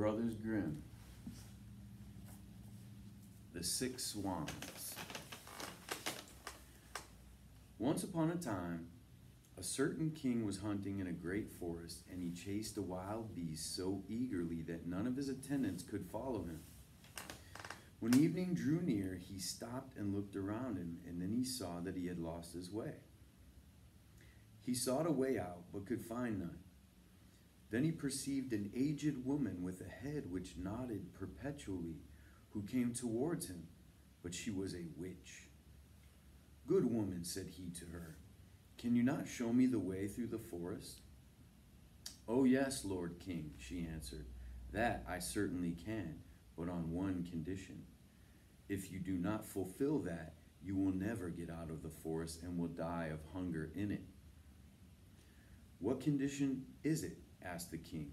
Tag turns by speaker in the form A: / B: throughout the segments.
A: Brothers Grimm, The Six Swans. Once upon a time, a certain king was hunting in a great forest, and he chased a wild beast so eagerly that none of his attendants could follow him. When evening drew near, he stopped and looked around him, and then he saw that he had lost his way. He sought a way out, but could find none. Then he perceived an aged woman with a head which nodded perpetually, who came towards him, but she was a witch. "Good woman," said he to her, "can you not show me the way through the forest?" "Oh yes, Lord King," she answered, "that I certainly can, but on one condition. If you do not fulfill that, you will never get out of the forest and will die of hunger in it." "What condition is it?" asked the king.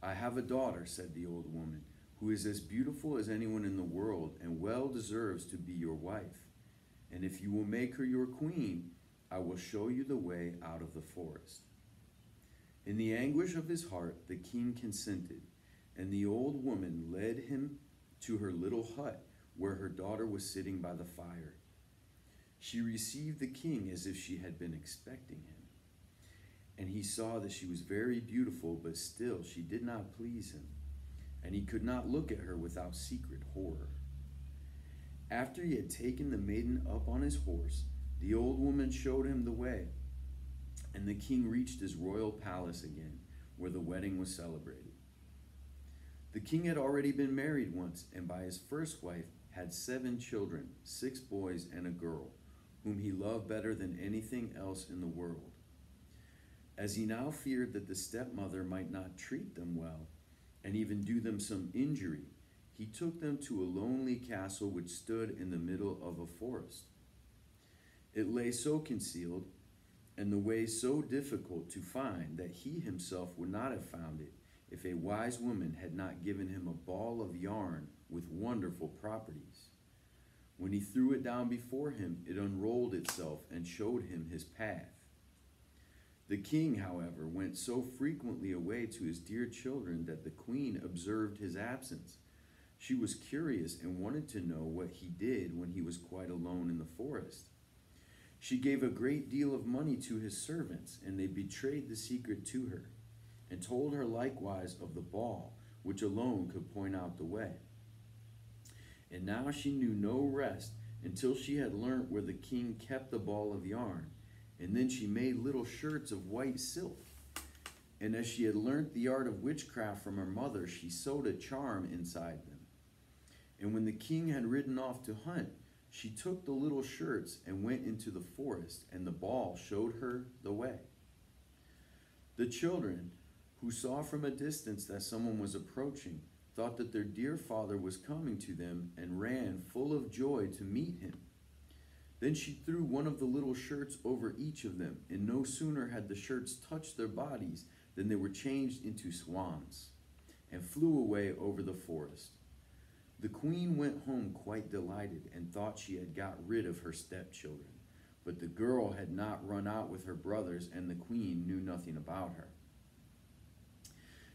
A: "I have a daughter," said the old woman, "who is as beautiful as anyone in the world and well deserves to be your wife. And if you will make her your queen, I will show you the way out of the forest." In the anguish of his heart, the king consented, and the old woman led him to her little hut where her daughter was sitting by the fire. She received the king as if she had been expecting him, and he saw that she was very beautiful, but still she did not please him, and he could not look at her without secret horror. After he had taken the maiden up on his horse, the old woman showed him the way, and the king reached his royal palace again, where the wedding was celebrated. The king had already been married once, and by his first wife had 7 children, 6 boys and a girl, whom he loved better than anything else in the world. As he now feared that the stepmother might not treat them well, and even do them some injury, he took them to a lonely castle which stood in the middle of a forest. It lay so concealed, and the way so difficult to find, that he himself would not have found it if a wise woman had not given him a ball of yarn with wonderful properties. When he threw it down before him, it unrolled itself and showed him his path. The king, however, went so frequently away to his dear children that the queen observed his absence. She was curious and wanted to know what he did when he was quite alone in the forest. She gave a great deal of money to his servants, and they betrayed the secret to her, and told her likewise of the ball, which alone could point out the way. And now she knew no rest until she had learnt where the king kept the ball of yarn, and then she made little shirts of white silk. And as she had learnt the art of witchcraft from her mother, she sewed a charm inside them. And when the king had ridden off to hunt, she took the little shirts and went into the forest, and the ball showed her the way. The children, who saw from a distance that someone was approaching, thought that their dear father was coming to them, and ran full of joy to meet him. Then she threw one of the little shirts over each of them, and no sooner had the shirts touched their bodies than they were changed into swans, and flew away over the forest. The queen went home quite delighted, and thought she had got rid of her stepchildren. But the girl had not run out with her brothers, and the queen knew nothing about her.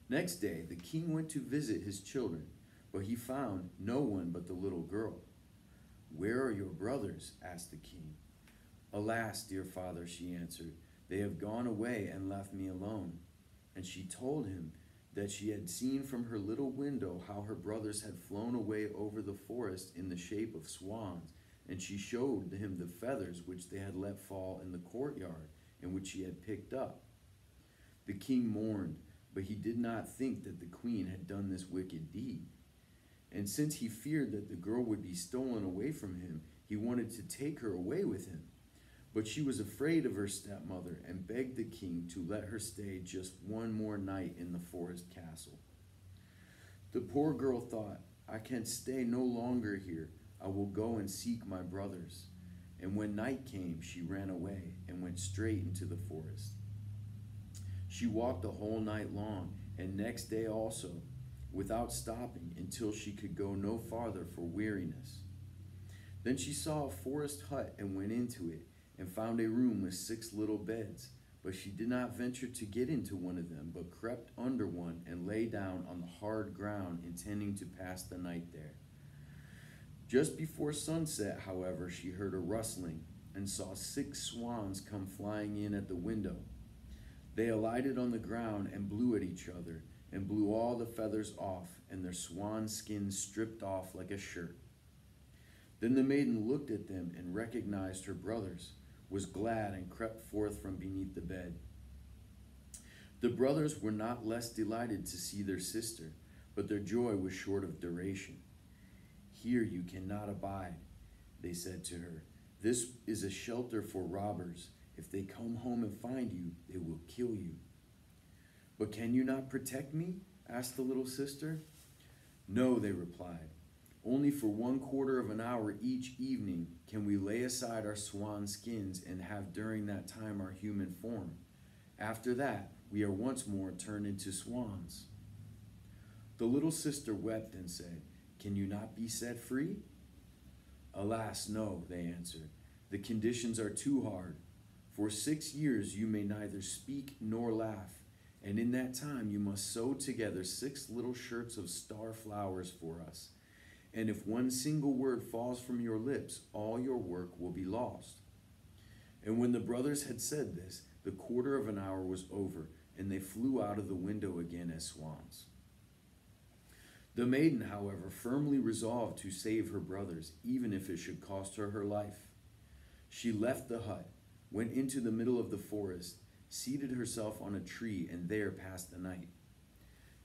A: Next day, the king went to visit his children, but he found no one but the little girl. "Where are your brothers?" asked the king. "Alas, dear father," she answered, "they have gone away and left me alone." And she told him that she had seen from her little window how her brothers had flown away over the forest in the shape of swans, and she showed him the feathers which they had let fall in the courtyard, and which she had picked up. The king mourned, but he did not think that the queen had done this wicked deed. And since he feared that the girl would be stolen away from him, he wanted to take her away with him. But she was afraid of her stepmother, and begged the king to let her stay just one more night in the forest castle. The poor girl thought, "I can stay no longer here. I will go and seek my brothers." And when night came, she ran away and went straight into the forest. She walked the whole night long, and next day also, without stopping, until she could go no farther for weariness. Then she saw a forest hut and went into it, and found a room with 6 little beds, But she did not venture to get into one of them, but crept under one and lay down on the hard ground, intending to pass the night there. Just before sunset, however, she heard a rustling and saw 6 swans come flying in at the window. They alighted on the ground and blew at each other, and blew all the feathers off, and their swan skins stripped off like a shirt. Then the maiden looked at them and recognized her brothers, was glad, and crept forth from beneath the bed. The brothers were not less delighted to see their sister, but their joy was short of duration. "Here you cannot abide," they said to her. "This is a shelter for robbers. If they come home and find you, they will kill you." "But can you not protect me?" asked the little sister. "No," they replied. "Only for 1/4 of an hour each evening can we lay aside our swan skins and have during that time our human form. After that, we are once more turned into swans." The little sister wept and said, "Can you not be set free?" "Alas, no," they answered. "The conditions are too hard. For 6 years you may neither speak nor laugh, and in that time you must sew together 6 little shirts of star flowers for us. And if one single word falls from your lips, all your work will be lost." And when the brothers had said this, the 1/4 of an hour was over, and they flew out of the window again as swans. The maiden, however, firmly resolved to save her brothers, even if it should cost her her life. She left the hut, went into the middle of the forest, seated herself on a tree, and there passed the night.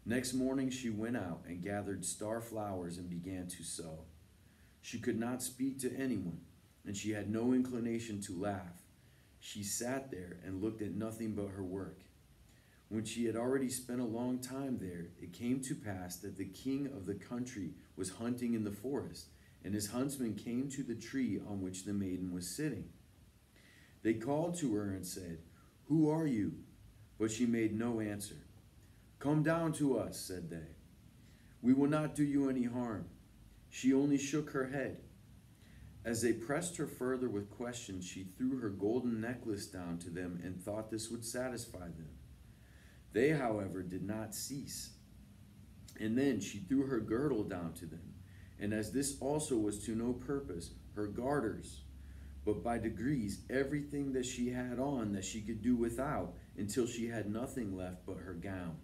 A: Next morning she went out and gathered star flowers and began to sew. She could not speak to anyone, and she had no inclination to laugh. She sat there and looked at nothing but her work. When she had already spent a long time there, it came to pass that the king of the country was hunting in the forest, and his huntsmen came to the tree on which the maiden was sitting. They called to her and said, "Who are you?" But she made no answer. "Come down to us," said they. "We will not do you any harm." She only shook her head. As they pressed her further with questions, she threw her golden necklace down to them and thought this would satisfy them. They, however, did not cease. And then she threw her girdle down to them, and as this also was to no purpose, her garters. But by degrees, everything that she had on that she could do without, until she had nothing left but her gown.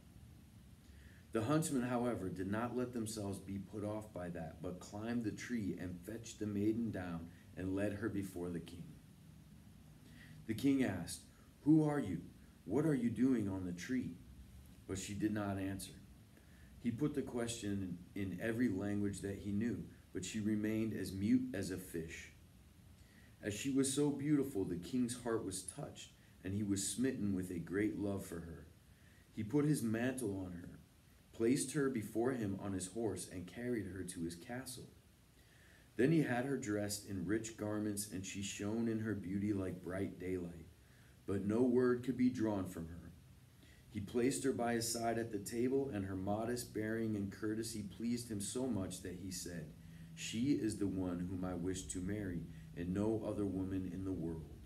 A: The huntsmen, however, did not let themselves be put off by that, but climbed the tree and fetched the maiden down and led her before the king. The king asked, "Who are you? What are you doing on the tree?" But she did not answer. He put the question in every language that he knew, but she remained as mute as a fish. As she was so beautiful, the king's heart was touched, and he was smitten with a great love for her. He put his mantle on her, placed her before him on his horse, and carried her to his castle. Then he had her dressed in rich garments, and she shone in her beauty like bright daylight, but no word could be drawn from her. He placed her by his side at the table, and her modest bearing and courtesy pleased him so much that he said, "She is the one whom I wish to marry, and no other woman in the world."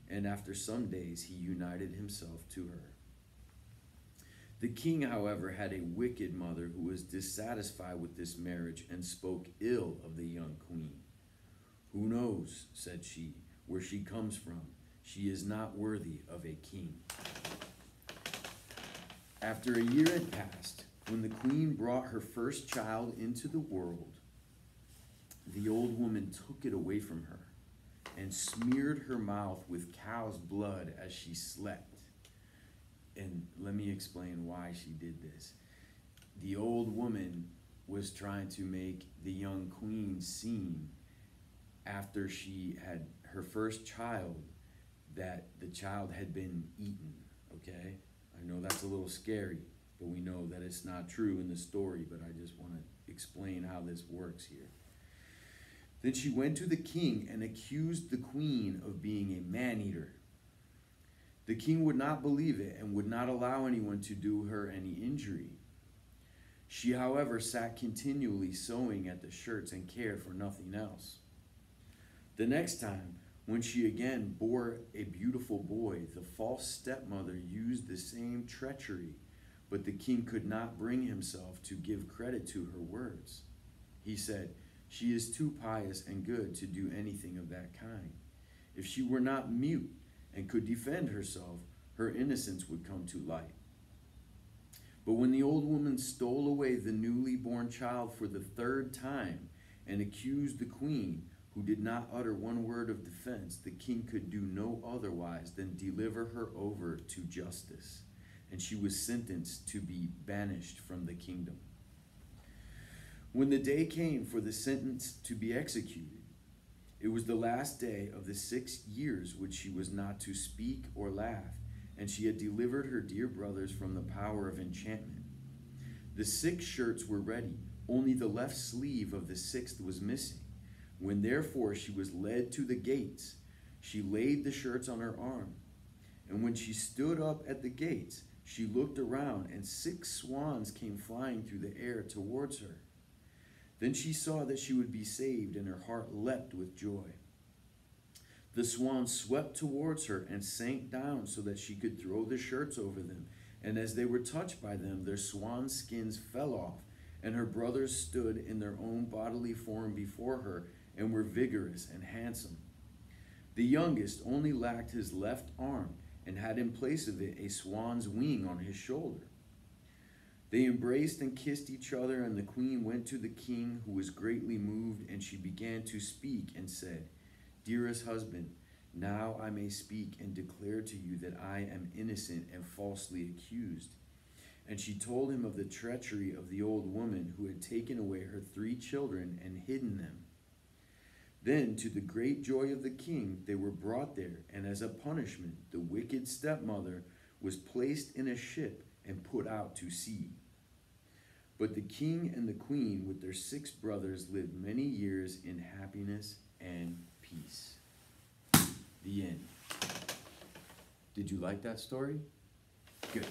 A: And after some days he united himself to her. The king, however, had a wicked mother who was dissatisfied with this marriage and spoke ill of the young queen. "Who knows," said she, "where she comes from? She is not worthy of a king." After a year had passed, when the queen brought her first child into the world, the old woman took it away from her and smeared her mouth with cow's blood as she slept. And let me explain why she did this. The old woman was trying to make the young queen seem, after she had her first child, that the child had been eaten, okay? I know that's a little scary, but we know that it's not true in the story, but I just want to explain how this works here. Then she went to the king and accused the queen of being a man-eater. The king would not believe it and would not allow anyone to do her any injury. She, however, sat continually sewing at the shirts and cared for nothing else. The next time, When she again bore a beautiful boy, the false stepmother used the same treachery, but the king could not bring himself to give credit to her words. He said, "She is too pious and good to do anything of that kind. If she were not mute and could defend herself, her innocence would come to light." But when the old woman stole away the newly born child for the third time and accused the queen, who did not utter one word of defense, the king could do no otherwise than deliver her over to justice, and she was sentenced to be banished from the kingdom. When the day came for the sentence to be executed, it was the last day of the 6 years which she was not to speak or laugh, and she had delivered her dear brothers from the power of enchantment. The 6 shirts were ready, only the left sleeve of the 6th was missing. When therefore she was led to the gates, she laid the shirts on her arm. And when she stood up at the gates, she looked around, and 6 swans came flying through the air towards her. Then she saw that she would be saved, and her heart leapt with joy. The swans swept towards her and sank down so that she could throw the shirts over them. And as they were touched by them, their swan skins fell off, and her brothers stood in their own bodily form before her, and were vigorous and handsome. The youngest only lacked his left arm, and had in place of it a swan's wing on his shoulder. They embraced and kissed each other, and the queen went to the king, who was greatly moved, and she began to speak and said, "Dearest husband, now I may speak and declare to you that I am innocent and falsely accused." And she told him of the treachery of the old woman who had taken away her 3 children and hidden them. Then, to the great joy of the king, they were brought there, and as a punishment, the wicked stepmother was placed in a ship and put out to sea. But the king and the queen with their 6 brothers lived many years in happiness and peace. The end. Did you like that story? Good.